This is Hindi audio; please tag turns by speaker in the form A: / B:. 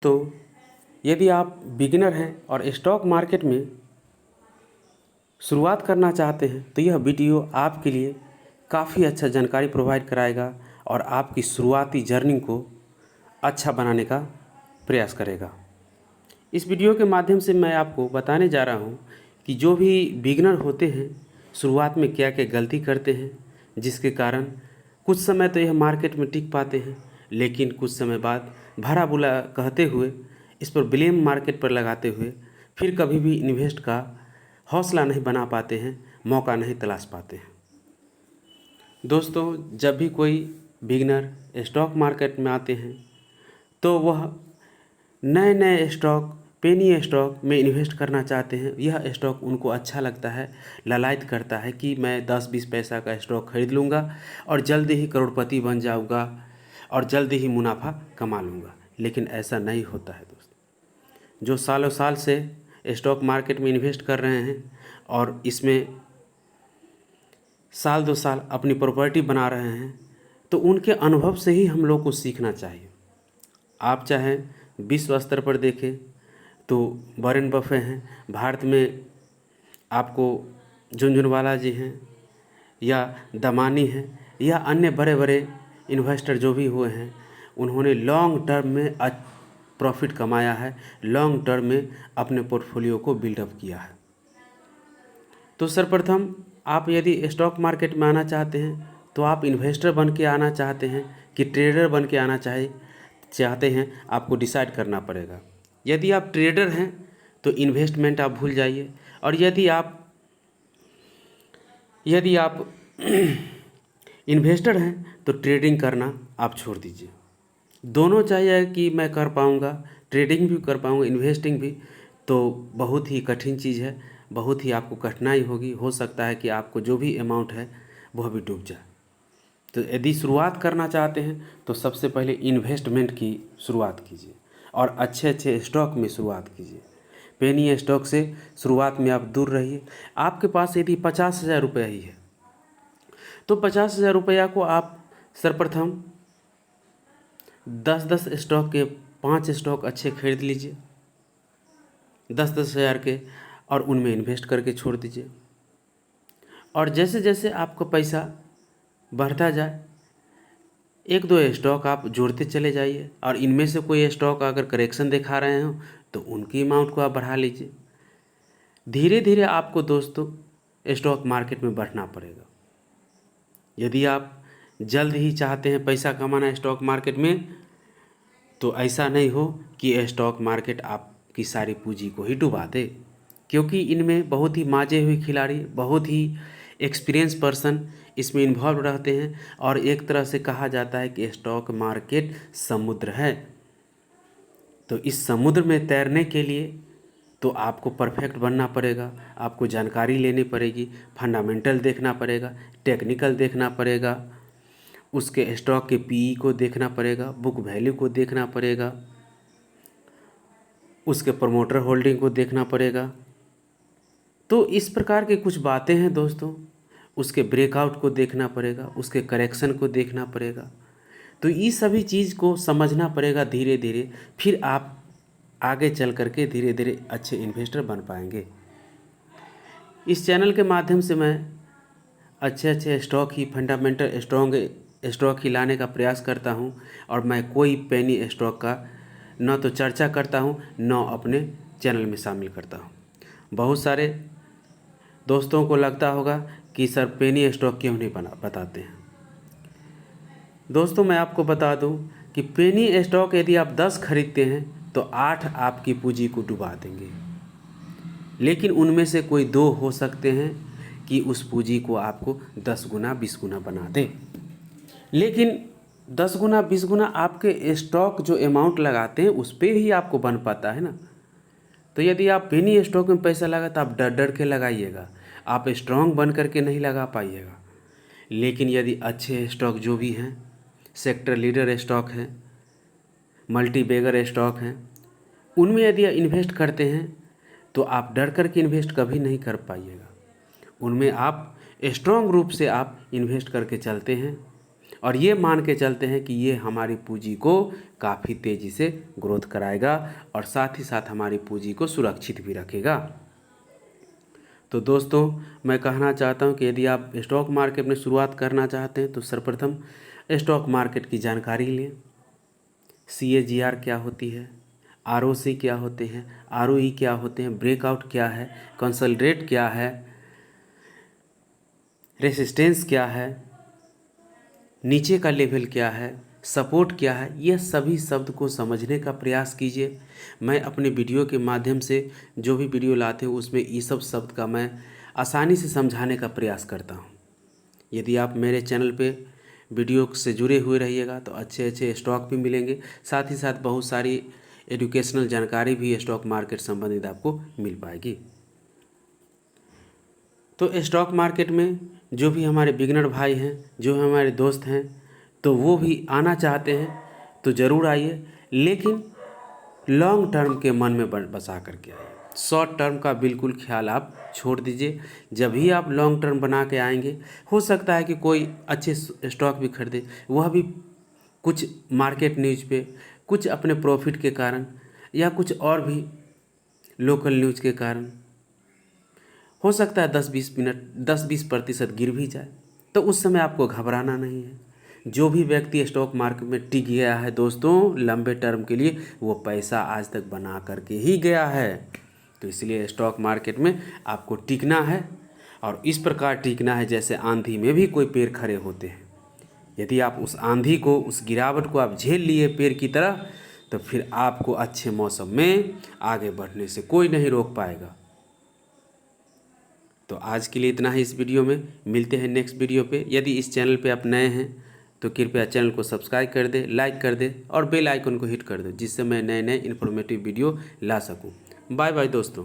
A: तो यदि आप बिगिनर हैं और स्टॉक मार्केट में शुरुआत करना चाहते हैं तो यह वीडियो आपके लिए काफ़ी अच्छा जानकारी प्रोवाइड कराएगा और आपकी शुरुआती जर्नी को अच्छा बनाने का प्रयास करेगा। इस वीडियो के माध्यम से मैं आपको बताने जा रहा हूँ कि जो भी बिगिनर होते हैं शुरुआत में क्या क्या गलती करते हैं, जिसके कारण कुछ समय तो यह मार्केट में टिक पाते हैं, लेकिन कुछ समय बाद भला बुरा कहते हुए इस पर ब्लेम मार्केट पर लगाते हुए फिर कभी भी इन्वेस्ट का हौसला नहीं बना पाते हैं, मौका नहीं तलाश पाते हैं। दोस्तों, जब भी कोई बिगिनर स्टॉक मार्केट में आते हैं तो वह नए नए स्टॉक, पेनी स्टॉक में इन्वेस्ट करना चाहते हैं। यह स्टॉक उनको अच्छा लगता है, लालायित करता है कि मैं 10-20 पैसा का स्टॉक खरीद लूँगा और जल्दी ही करोड़पति बन जाऊँगा और जल्दी ही मुनाफा कमा लूँगा। लेकिन ऐसा नहीं होता है दोस्त। जो सालों साल से स्टॉक मार्केट में इन्वेस्ट कर रहे हैं और इसमें साल 2 साल अपनी प्रॉपर्टी बना रहे हैं, तो उनके अनुभव से ही हम लोग को सीखना चाहिए। आप चाहे विश्व स्तर पर देखें तो वॉरेन बफे हैं, भारत में आपको झुनझुनवाला जी हैं या दमानी हैं या अन्य बड़े बड़े इन्वेस्टर जो भी हुए हैं, उन्होंने लॉन्ग टर्म में प्रॉफिट कमाया है, लॉन्ग टर्म में अपने पोर्टफोलियो को बिल्डअप किया है। तो सर्वप्रथम आप यदि स्टॉक मार्केट में आना चाहते हैं तो आप इन्वेस्टर बन के आना चाहते हैं कि ट्रेडर बन के आना चाहते हैं, आपको डिसाइड करना पड़ेगा। यदि आप ट्रेडर हैं तो इन्वेस्टमेंट आप भूल जाइए, और यदि आप इन्वेस्टर हैं तो ट्रेडिंग करना आप छोड़ दीजिए। दोनों चाहिए कि मैं कर पाऊँगा, ट्रेडिंग भी कर पाऊँगा, इन्वेस्टिंग भी, तो बहुत ही कठिन चीज़ है, बहुत ही आपको कठिनाई होगी। हो सकता है कि आपको जो भी अमाउंट है वह भी डूब जाए। तो यदि शुरुआत करना चाहते हैं तो सबसे पहले इन्वेस्टमेंट की शुरुआत कीजिए और अच्छे अच्छे स्टॉक में शुरुआत कीजिए। पेनी स्टॉक से शुरुआत में आप दूर रहिए। आपके पास यदि 50,000 रुपया ही है तो 50,000 रुपया को आप सर्वप्रथम 10-10 स्टॉक के 5 स्टॉक अच्छे खरीद लीजिए, 10-10 हज़ार के, और उनमें इन्वेस्ट करके छोड़ दीजिए। और जैसे जैसे आपका पैसा बढ़ता जाए 1-2 स्टॉक आप जोड़ते चले जाइए, और इनमें से कोई स्टॉक अगर करेक्शन दिखा रहे हो तो उनकी अमाउंट को आप बढ़ा लीजिए। धीरे धीरे आपको दोस्तों स्टॉक मार्केट में बढ़ना पड़ेगा। यदि आप जल्द ही चाहते हैं पैसा कमाना स्टॉक मार्केट में, तो ऐसा नहीं हो कि स्टॉक मार्केट आपकी सारी पूंजी को ही डुबा दे, क्योंकि इनमें बहुत ही माजे हुए खिलाड़ी, बहुत ही एक्सपीरियंस पर्सन इसमें इन्वॉल्व रहते हैं। और एक तरह से कहा जाता है कि स्टॉक मार्केट समुद्र है। तो इस समुद्र में तैरने के लिए तो आपको परफेक्ट बनना पड़ेगा, आपको जानकारी लेनी पड़ेगी, फंडामेंटल देखना पड़ेगा, टेक्निकल देखना पड़ेगा, उसके स्टॉक के पीई को देखना पड़ेगा, बुक वैल्यू को देखना पड़ेगा, उसके प्रमोटर होल्डिंग को देखना पड़ेगा। तो इस प्रकार के कुछ बातें हैं दोस्तों। उसके ब्रेकआउट को देखना पड़ेगा, उसके करेक्शन को देखना पड़ेगा। तो ये सभी चीज़ को समझना पड़ेगा धीरे धीरे, फिर आप आगे चल करके धीरे धीरे अच्छे इन्वेस्टर बन पाएंगे। इस चैनल के माध्यम से मैं अच्छे अच्छे स्टॉक ही, फंडामेंटल स्टॉक ही लाने का प्रयास करता हूं, और मैं कोई पेनी स्टॉक का न तो चर्चा करता हूं न अपने चैनल में शामिल करता हूं। बहुत सारे दोस्तों को लगता होगा कि सर पेनी स्टॉक क्यों नहीं बताते हैं। दोस्तों, मैं आपको बता दूं कि पेनी स्टॉक यदि आप 10 खरीदते हैं तो 8 आपकी पूंजी को डुबा देंगे, लेकिन उनमें से कोई 2 हो सकते हैं कि उस पूंजी को आपको 10 गुना 20 गुना बना दे। लेकिन 10 गुना 20 गुना आपके स्टॉक जो अमाउंट लगाते हैं उस पर ही आपको बन पाता है ना। तो यदि आप पेनी स्टॉक में पैसा लगा तो आप डर डर के लगाइएगा, आप स्ट्रांग बन करके नहीं लगा पाइएगा। लेकिन यदि अच्छे स्टॉक जो भी हैं, सेक्टर लीडर स्टॉक हैं, मल्टी बैगर स्टॉक हैं, उनमें यदि इन्वेस्ट करते हैं तो आप डर कर के इन्वेस्ट कभी नहीं कर पाइएगा। उनमें आप स्ट्रांग रूप से आप इन्वेस्ट करके चलते हैं और ये मान के चलते हैं कि ये हमारी पूंजी को काफ़ी तेज़ी से ग्रोथ कराएगा और साथ ही साथ हमारी पूंजी को सुरक्षित भी रखेगा। तो दोस्तों मैं कहना चाहता हूं कि यदि आप स्टॉक मार्केट में शुरुआत करना चाहते हैं तो सर्वप्रथम स्टॉक मार्केट की जानकारी लें। CAGR क्या होती है, ROC क्या होते हैं, ROE क्या होते हैं, ब्रेकआउट क्या है, कंसोलिडेट क्या है, रेसिस्टेंस क्या है, नीचे का लेवल क्या है, सपोर्ट क्या है, यह सभी शब्द को समझने का प्रयास कीजिए। मैं अपने वीडियो के माध्यम से जो भी वीडियो लाते हूँ उसमें ये सब शब्द का मैं आसानी से समझाने का प्रयास करता हूँ। यदि आप मेरे चैनल पे वीडियो से जुड़े हुए रहिएगा तो अच्छे अच्छे स्टॉक भी मिलेंगे, साथ ही साथ बहुत सारी एजुकेशनल जानकारी भी स्टॉक मार्केट संबंधित आपको मिल पाएगी। तो स्टॉक मार्केट में जो भी हमारे बिगनर भाई हैं, जो हमारे दोस्त हैं, तो वो भी आना चाहते हैं तो ज़रूर आइए, लेकिन लॉन्ग टर्म के मन में बसा करके आइए। शॉर्ट टर्म का बिल्कुल ख्याल आप छोड़ दीजिए। जब भी आप लॉन्ग टर्म बना के आएंगे, हो सकता है कि कोई अच्छे स्टॉक भी खरीदे, वह भी कुछ मार्केट न्यूज पे, कुछ अपने प्रॉफिट के कारण या कुछ और भी लोकल न्यूज के कारण हो सकता है 10-20% गिर भी जाए, तो उस समय आपको घबराना नहीं है। जो भी व्यक्ति स्टॉक मार्केट में टिक गया है दोस्तों लंबे टर्म के लिए, वो पैसा आज तक बना करके ही गया है। तो इसलिए स्टॉक मार्केट में आपको टिकना है और इस प्रकार टिकना है जैसे आंधी में भी कोई पेड़ खड़े होते हैं। यदि आप उस आंधी को, उस गिरावट को आप झेल लिए पेड़ की तरह, तो फिर आपको अच्छे मौसम में आगे बढ़ने से कोई नहीं रोक पाएगा। तो आज के लिए इतना ही इस वीडियो में। मिलते हैं नेक्स्ट वीडियो पे। यदि इस चैनल पे आप नए हैं तो कृपया चैनल को सब्सक्राइब कर दे, लाइक कर दे और बेल आइकन को हिट कर दे, जिससे मैं नए नए इन्फॉर्मेटिव वीडियो ला सकूं। बाय बाय दोस्तों।